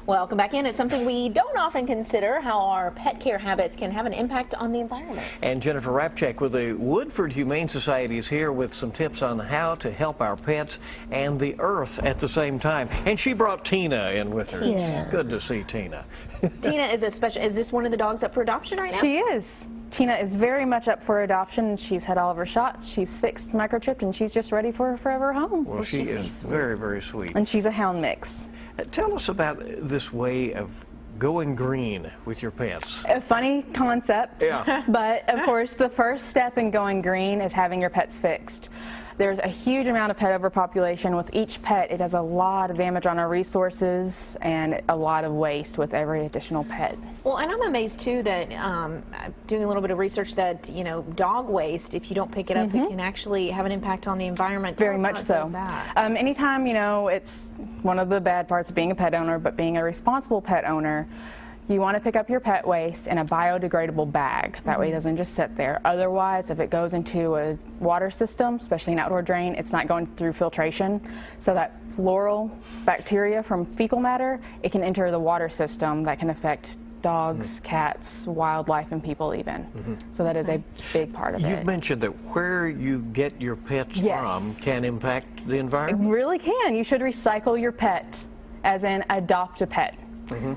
Welcome back in. It's something we don't often consider, how our pet care habits can have an impact on the environment. And Jennifer Rapchak with the Woodford Humane Society is here with some tips on how to help our pets and the earth at the same time. And she brought Tina in with her. Yeah. Good to see Tina. Tina is is this one of the dogs up for adoption right now? She is. Tina is very much up for adoption. She's had all of her shots. She's fixed, microchipped, and she's just ready for her forever home. Well, she is very, very sweet. And she's a hound mix. Tell us about this way of going green with your pets. A funny concept, Yeah. But of course the first step in going green is having your pets fixed. There's a huge amount of pet overpopulation. With each pet, it does a lot of damage on our resources and a lot of waste with every additional pet. Well, and I'm amazed too that doing a little bit of research that, dog waste, if you don't pick it up, it can actually have an impact on the environment. Very much so. Anytime, it's one of the bad parts of being a pet owner, but being a responsible pet owner, you want to pick up your pet waste in a biodegradable bag. That way it doesn't just sit there. Otherwise, if it goes into a water system, especially an outdoor drain, it's not going through filtration. So that floral bacteria from fecal matter, it can enter the water system that can affect dogs, cats, wildlife, and people even. So that is a big part of it. You've mentioned that where you get your pets from can impact the environment? It really can. You should recycle your pet, as in adopt a pet.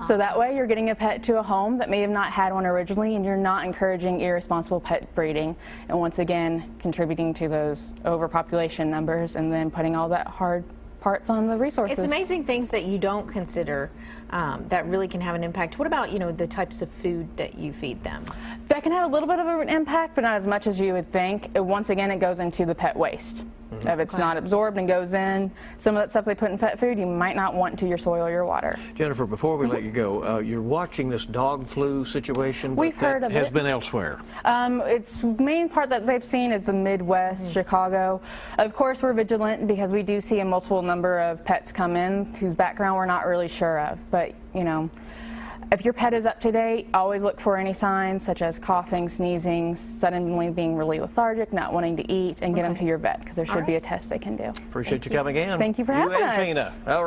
So that way you're getting a pet to a home that may have not had one originally, and you're not encouraging irresponsible pet breeding, and once again contributing to those overpopulation numbers and then putting all that hard parts on the resources. It's amazing things that you don't consider that really can have an impact. What about, the types of food that you feed them? That can have a little bit of an impact, but not as much as you would think. Once again, it goes into the pet waste. If it's not absorbed and goes in, some of that stuff they put in pet food, you might not want to your soil or your water. Jennifer, before we let you go, you're watching this dog flu situation. We've heard of it. Has been elsewhere. Its main part that they've seen is the Midwest, Chicago. Of course, we're vigilant because we do see a multiple number of pets come in whose background we're not really sure of. But, if your pet is up to date, always look for any signs such as coughing, sneezing, suddenly being really lethargic, not wanting to eat, and get them to your vet because there should be a test they can do. Appreciate you coming in. Thank you for having us. You and Tina. All right.